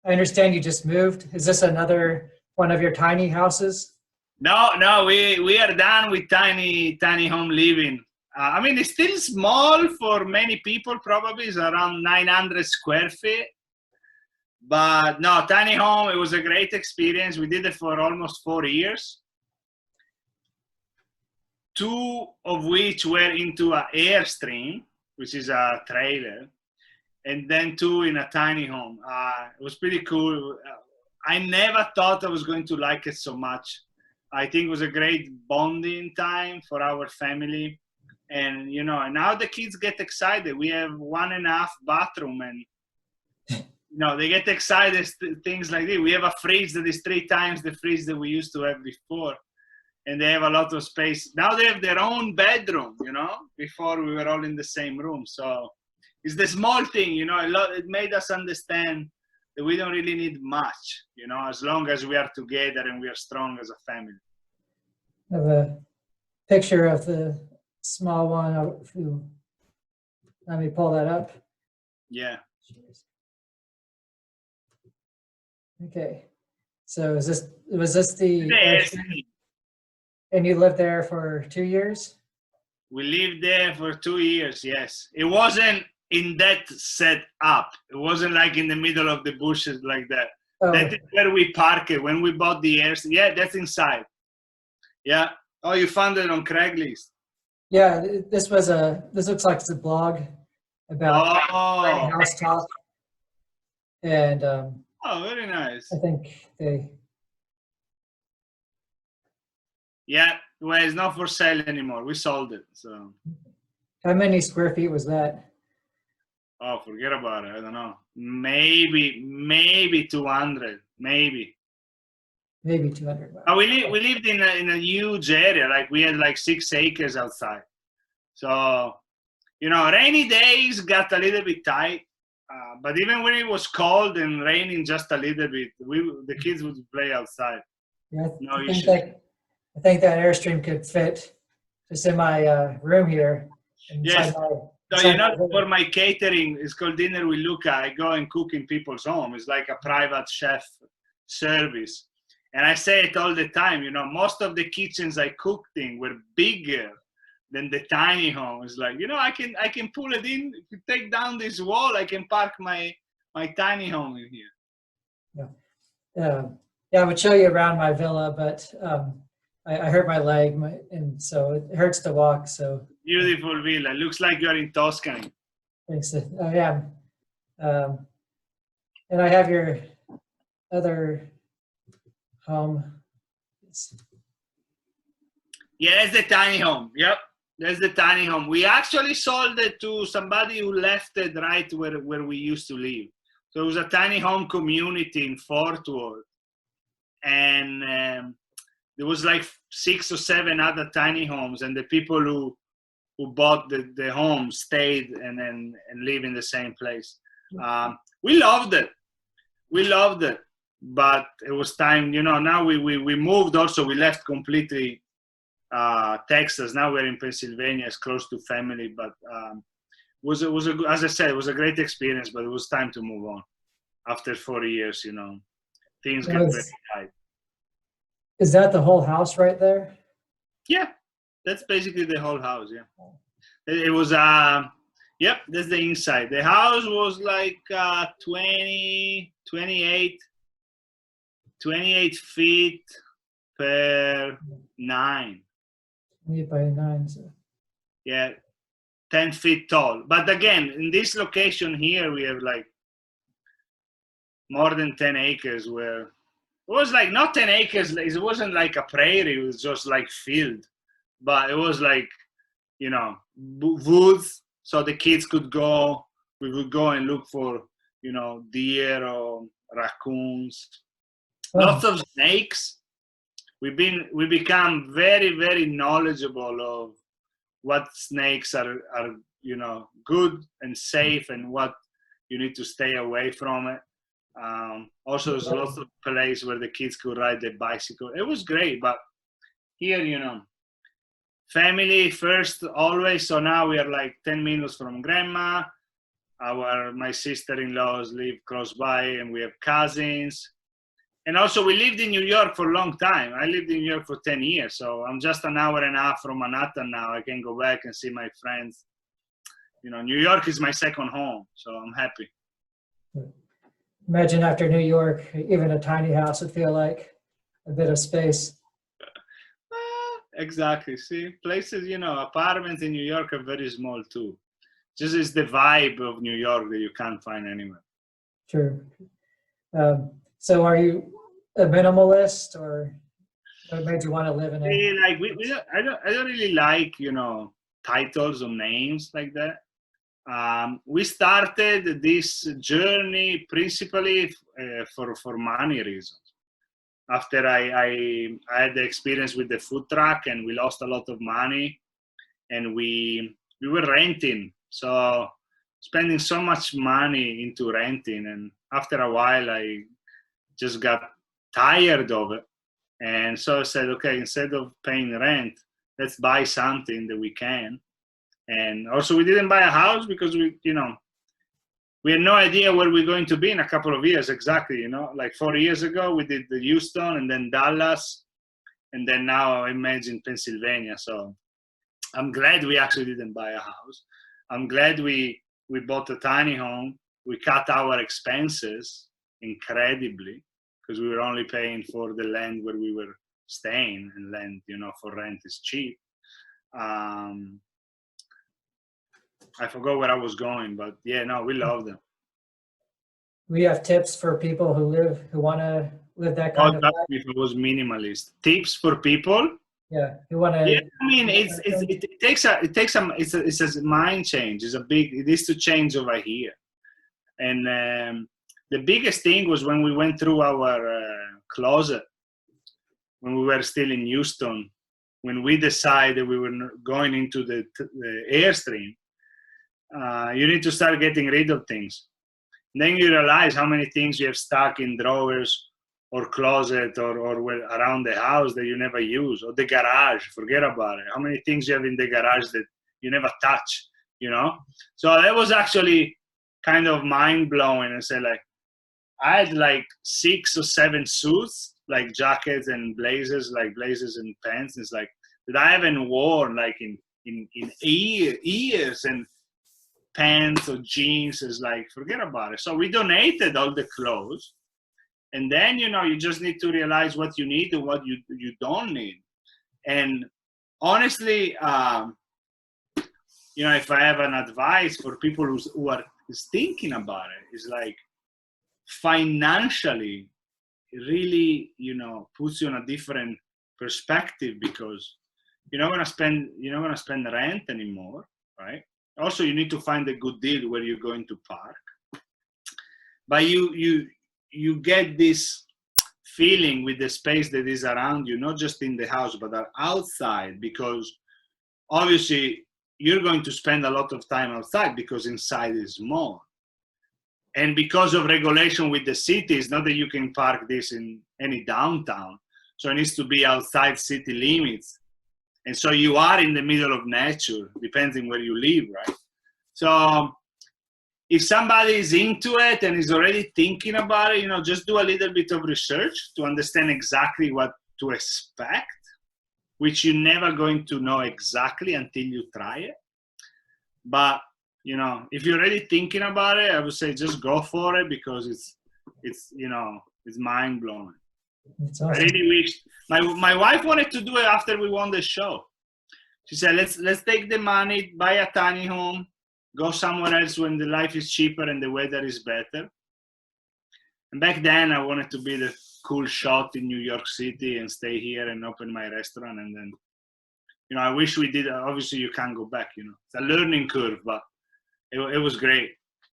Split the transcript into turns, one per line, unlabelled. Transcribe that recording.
I understand you just moved. Is this another one of your tiny houses?
No, we are done with tiny home living. I mean, it's still small for many people. Probably it's around 900 square feet. But no, tiny home. It was a great experience. We did it for almost 4 years. 2 of which were into an Airstream, which is a trailer, and then 2 in a tiny home. It was pretty cool. I never thought I was going to like it so much. I think it was a great bonding time for our family. And, you know, now the kids get excited. We have 1.5 bathroom and, you know, they get excited, things like this. We have a fridge that is 3 times the fridge that we used to have before. And they have a lot of space. Now they have their own bedroom, you know, before we were all in the same room. So it's the small thing, you know, it made us understand that we don't really need much, you know, as long as we are together and we are strong as a family.
I have a picture of the small one. Let me pull that up.
Yeah.
Okay. So was this the
Airstream.
And you lived there for 2 years?
We lived there for 2 years, yes. It wasn't in that set up. It wasn't like in the middle of the bushes like that.
Oh.
That is where we parked it when we bought the Airstream. Yeah, that's inside. Yeah. Oh, you found it on Craigslist.
Yeah, this looks like it's a blog about house talk. And
oh, very nice.
I think
yeah, well, it's not for sale anymore. We sold it. So
how many square feet was that?
Oh, forget about it. I don't know. Maybe 200. Maybe
200.
We lived in a huge area. Like we had like 6 acres outside. So, you know, rainy days got a little bit tight. But even when it was cold and raining just a little bit, the kids would play outside.
Yeah, I think that Airstream could fit just in my room here.
Yes. So, you know, for my catering, it's called Dinner with Luca. I go and cook in people's home. It's like a private chef service. And I say it all the time, you know, most of the kitchens I cooked in were bigger than the tiny home. It's like, you know, I can pull it in. If you take down this wall, I can park my tiny home in here.
Yeah, I would show you around my villa, but I hurt my leg, and so it hurts to walk. So
beautiful villa. Looks like you're in Tuscany.
Thanks. I am. And I have your other home.
Yeah, that's the tiny home. Yep, that's the tiny home. We actually sold it to somebody who left it right where we used to live. So it was a tiny home community in Fort Worth. And there was like 6 or 7 other tiny homes, and the people who bought the home stayed and live in the same place. We loved it. But it was time, you know. Now we moved. Also, we left completely Texas. Now we're in Pennsylvania. It's close to family, but as I said, it was a great experience. But it was time to move on after 4 years. You know, things get very tight.
Is that the whole house right there?
Yeah, that's basically the whole house. Yeah, it was. Yep, that's the inside. The house was like 28 feet per 9.
28 by 9. So.
Yeah, 10 feet tall. But again, in this location here, we have like more than 10 acres where it was like not 10 acres. It wasn't like a prairie. It was just like field. But it was like, you know, woods. So the kids could go. We would go and look for, you know, deer or raccoons. Oh. Lots of snakes. We become very, very knowledgeable of what snakes are, you know, good and safe, and what you need to stay away from it. Also, there's lots of places where the kids could ride their bicycle. It was great, but here, you know, family first always. So now we are like 10 minutes from grandma. My sister-in-laws live close by, and we have cousins. And also, we lived in New York for a long time. I lived in New York for 10 years, so I'm just an hour and a half from Manhattan now. I can go back and see my friends. You know, New York is my second home, so I'm happy.
Imagine after New York, even a tiny house would feel like a bit of space.
Exactly. See, places, you know, apartments in New York are very small too. Just is the vibe of New York that you can't find anywhere.
True. So are you a minimalist, or what made you want to live in a...
Like I don't really like, you know, titles or names like that. We started this journey principally for money reasons. After I had the experience with the food truck, and we lost a lot of money, and we were renting, so spending so much money into renting, and after a while I just got tired of it, and so I said, okay, instead of paying rent, let's buy something that we can. And also, we didn't buy a house because we had no idea where we're going to be in a couple of years exactly. You know, like 4 years ago, we did the Houston, and then Dallas, and then now I imagine Pennsylvania. So I'm glad we actually didn't buy a house. I'm glad we bought a tiny home. We cut our expenses incredibly because we were only paying for the land where we were staying, and land, you know, for rent is cheap. I forgot where I was going, but yeah, no, we love them.
We have tips for people who want to live that kind of life.
If it was minimalist, tips for people.
Yeah, who want to.
Yeah, I mean, it's a mind change. It is to change over here, and the biggest thing was when we went through our closet when we were still in Houston, when we decided we were going into the Airstream. You need to start getting rid of things. And then you realize how many things you have stuck in drawers or closet or around the house that you never use, or the garage. Forget about it. How many things you have in the garage that you never touch, you know? So that was actually kind of mind blowing. And say, like, I had like 6 or 7 suits, like jackets and blazers, like blazers and pants. It's like that I haven't worn like in years, and pants or jeans is like, forget about it. So we donated all the clothes, and then, you know, you just need to realize what you need and what you don't need. And honestly, you know, if I have an advice for people who are thinking about it, is like, financially, it really, you know, puts you on a different perspective, because you're not gonna spend rent anymore, right? Also, you need to find a good deal where you're going to park. But you get this feeling with the space that is around you, not just in the house, but outside, because obviously you're going to spend a lot of time outside because inside is small. And because of regulation with the city, it's not that you can park this in any downtown. So it needs to be outside city limits. And so you are in the middle of nature, depending where you live, right? So if somebody is into it and is already thinking about it, you know, just do a little bit of research to understand exactly what to expect, which you're never going to know exactly until you try it. But, you know, if you're already thinking about it, I would say just go for it, because it's you know, it's mind blowing. Awesome. I really wish my wife wanted to do it after we won the show. She said, let's take the money, buy a tiny home, go somewhere else when the life is cheaper and the weather is better. And back then, I wanted to be the cool shot in New York City and stay here and open my restaurant. And then, you know, I wish we did. Obviously, you can't go back. You know, it's a learning curve, but it was great.